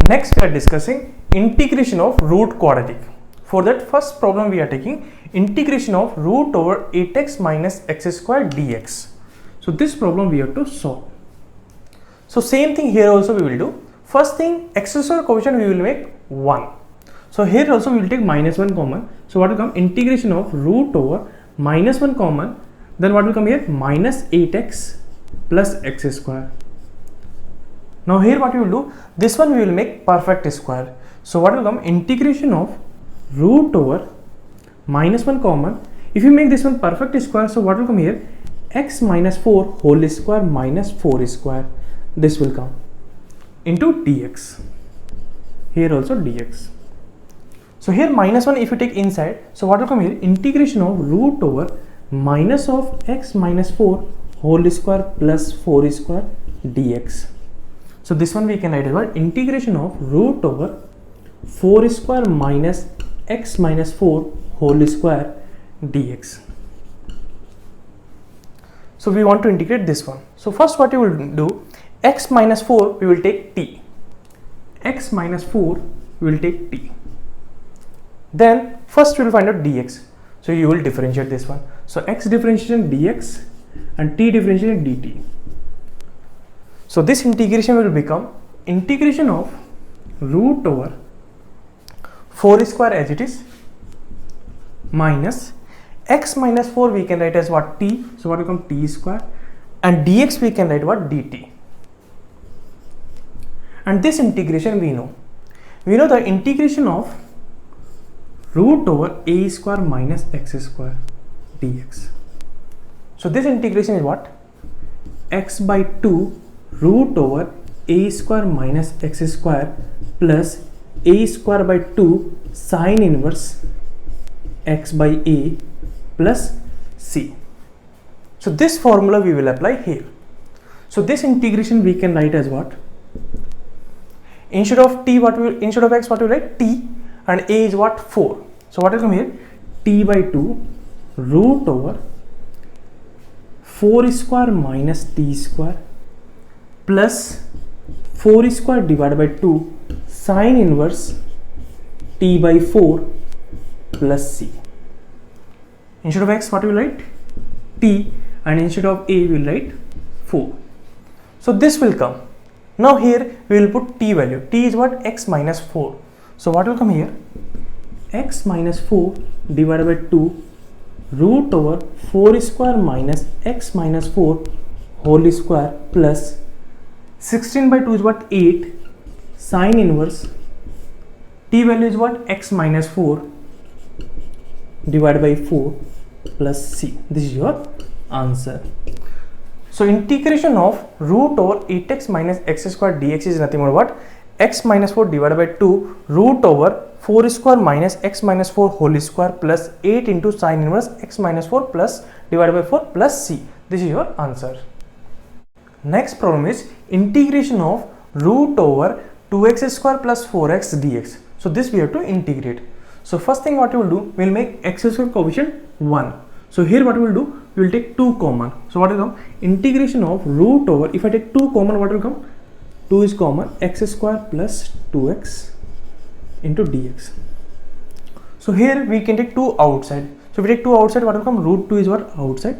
Next we are discussing integration of root quadratic. For that first problem we are taking integration of root over 8x minus x square dx. So this problem we have to solve. So same thing here also we will do. First thing, x square coefficient we will make 1. So here also we will take minus 1 common. So what will come? Integration of root over minus 1 common. Then what will come here? Minus 8x plus x square. Now here what we will do? This one we will make perfect square. So what will come? Integration of root over minus 1 common. If you make this one perfect square, so what will come here? X minus 4 whole square minus 4 square. This will come into dx. Here also dx. So here minus 1 if you take inside, so what will come here? Integration of root over minus of x minus 4 whole square plus 4 square dx. So this one we can write as what? Integration of root over 4 square minus x minus 4 whole square dx. So we want to integrate this one. So first what you will do, x minus 4 we will take t. X minus 4 we will take t. Then first we will find out dx. So you will differentiate this one. So x differentiation dx and t differentiation dt. So this integration will become integration of root over 4 square as it is minus x minus 4 we can write as what? T. So what will come? T square, and dx we can write what? Dt. And this integration we know the integration of root over a square minus x square dx. So this integration is what? X by 2 root over a square minus x square plus a square by 2 sine inverse x by a plus c. So this formula we will apply here. So this integration we can write as what? Instead of t, instead of x what we write? T, and a is what? 4. So what will come here? T by 2 root over 4 square minus t square plus 4 square divided by 2 sine inverse t by 4 plus c. Instead of x what we will write? T, and instead of a we will write 4. So this will come. Now here we will put t value. T is what? X minus 4. So what will come here? X minus 4 divided by 2 root over 4 square minus x minus 4 whole square plus 16 by 2 is what? 8 sine inverse t value is what? X minus 4 divided by 4 plus c. This is your answer. So integration of root over 8x minus x square dx is nothing but what? X minus 4 divided by 2 root over 4 square minus x minus 4 whole square plus 8 into sine inverse x minus 4 plus divided by 4 plus c. This is your answer. Next problem is integration of root over 2x square plus 4x dx. So this we have to integrate. So first thing what we will do, we will make x square coefficient 1. So here what we will do, we will take 2 common. So what will come? Integration of root over, if I take 2 common, what will come? 2 is common, x square plus 2x into dx. So here we can take 2 outside. So if we take 2 outside, what will come? Root 2 is what? Outside.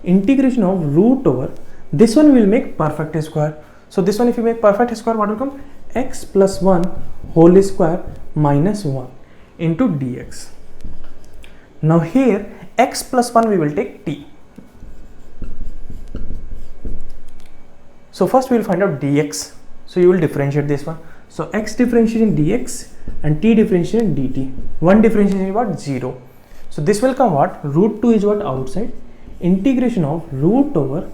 Integration of root over, this one will make perfect square. So this one if you make perfect square, what will come? X plus 1 whole square minus 1 into dx. Now here x plus 1 we will take t. So first we will find out dx. So you will differentiate this one. So x differentiation dx and t differentiation dt. One differentiation is what? 0. So this will come what? Root 2 is what? Outside. Integration of root over,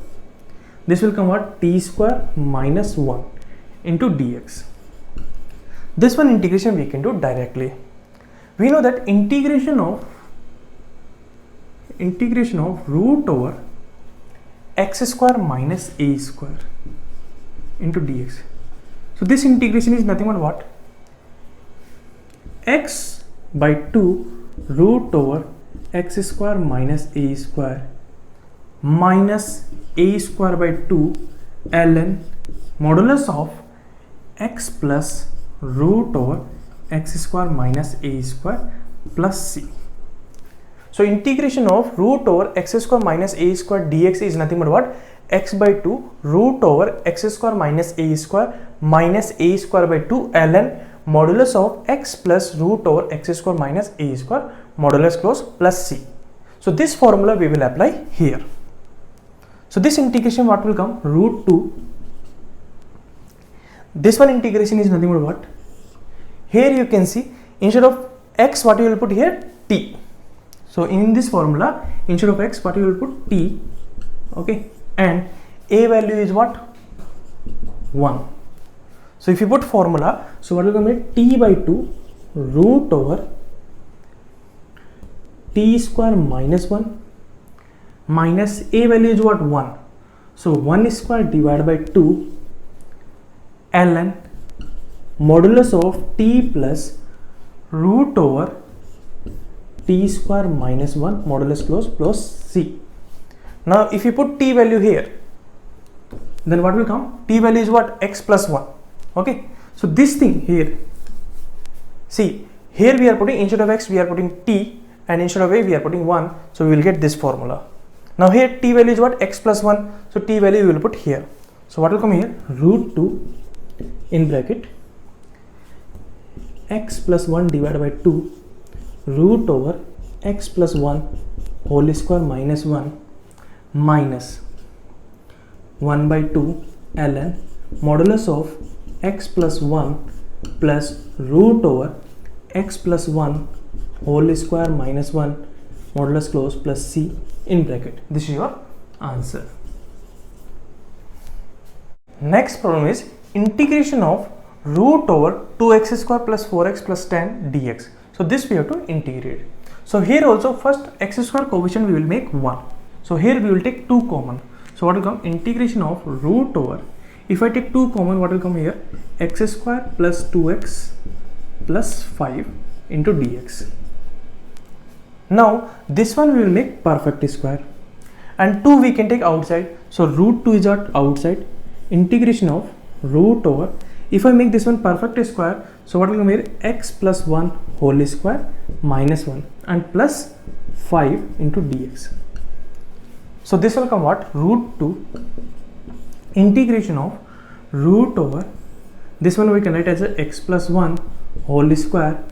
this will come what? T square minus 1 into dx. This one integration we can do directly. We know that integration of root over x square minus a square into dx. So this integration is nothing but what? X by 2 root over x square minus a square minus a square by 2 ln modulus of x plus root over x square minus a square plus c. So integration of root over x square minus a square dx is nothing but what? X by 2 root over x square minus a square by 2 ln modulus of x plus root over x square minus a square modulus close plus c. So this formula we will apply here. So this integration what will come? Root 2. This one integration is nothing but what? Here you can see instead of x what you will put here? T. So in this formula instead of x what you will put? T. Okay, and a value is what? 1. So if you put formula, so what will come here? T by 2 root over t square minus 1 minus a value is what? 1. So 1 square divided by 2 ln modulus of t plus root over t square minus 1 modulus close plus c. Now if you put t value here, then what will come? T value is what? X plus 1. Okay, so this thing here, see here we are putting instead of x we are putting t, and instead of a we are putting 1, so we will get this formula. Now here t value is what? X plus 1, so t value we will put here. So what will come here? Root 2 in bracket x plus 1 divided by 2 root over x plus 1 whole square minus 1 minus 1 by 2 ln modulus of x plus 1 plus root over x plus 1 whole square minus 1 modulus close plus c in bracket. This is your answer. Next problem is integration of root over 2x square plus 4x plus 10 dx. So this we have to integrate. So here also first x square coefficient we will make 1. So here we will take 2 common. So what will come? Integration of root over, if I take 2 common, what will come here? X square plus 2x plus 5 into dx. Now this one we will make perfect square, and 2 we can take outside. So root 2 is outside. Integration of root over, if I make this one perfect square, so what will come here? X plus 1 whole square minus 1 and plus 5 into dx. So this will come what? Root 2 integration of root over, this one we can write as a x plus 1 whole square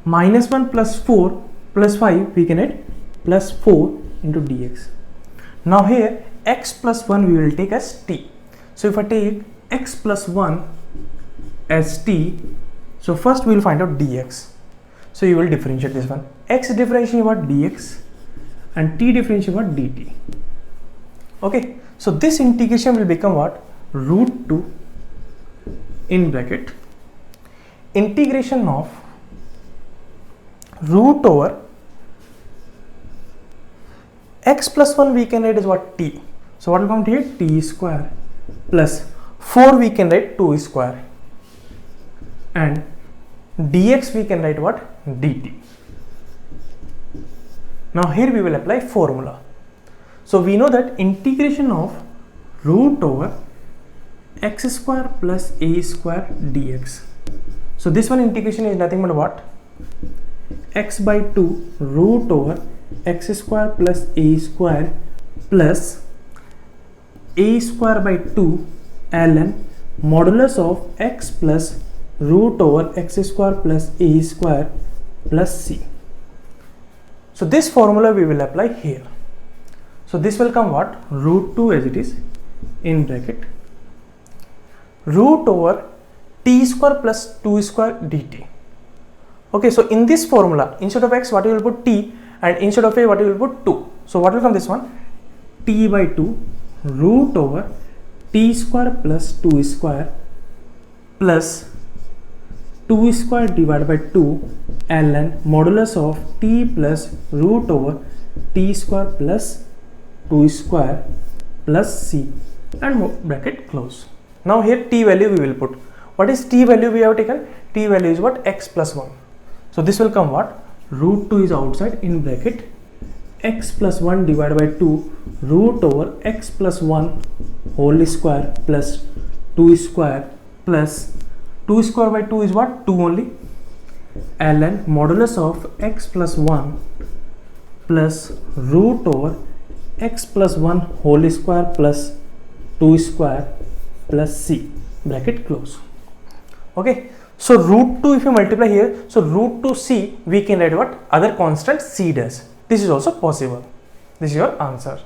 minus 1 plus 4 plus 5 we can write plus 4 into dx. Now here x plus 1 we will take as t. So if I take x plus 1 as t, so first we will find out dx. So you will differentiate this one. X differentiate what? Dx, and t differentiate what? dt. Okay, so this integration will become what? Root 2 in bracket integration of root over x plus 1 we can write as what? T. So what will come here? T square plus 4 we can write 2 square, and dx we can write what? dt. Now here we will apply formula. So we know that integration of root over x square plus a square dx. So this one integration is nothing but what? X by 2 root over x square plus a square plus a square by 2 ln modulus of x plus root over x square plus a square plus c. So this formula we will apply here. So this will come what? Root 2 as it is in bracket root over t square plus 2 square dt. Okay, so in this formula instead of x what you will put t, and instead of a what you will put 2. So what will come this one? T by 2 root over t square plus 2 square plus 2 square divided by 2 ln modulus of t plus root over t square plus 2 square plus c, and bracket close. Now here t value we will put. What is t value we have taken? T value is what? X plus 1. So this will come what? Root 2 is outside in bracket x plus 1 divided by 2 root over x plus 1 whole square plus 2 square plus 2 square by 2 is what? 2 only. Ln modulus of x plus 1 plus root over x plus 1 whole square plus 2 square plus c, bracket close. Okay, so root 2 if you multiply here, so root 2 c we can write what? Other constant c dash. This is also possible. This is your answer.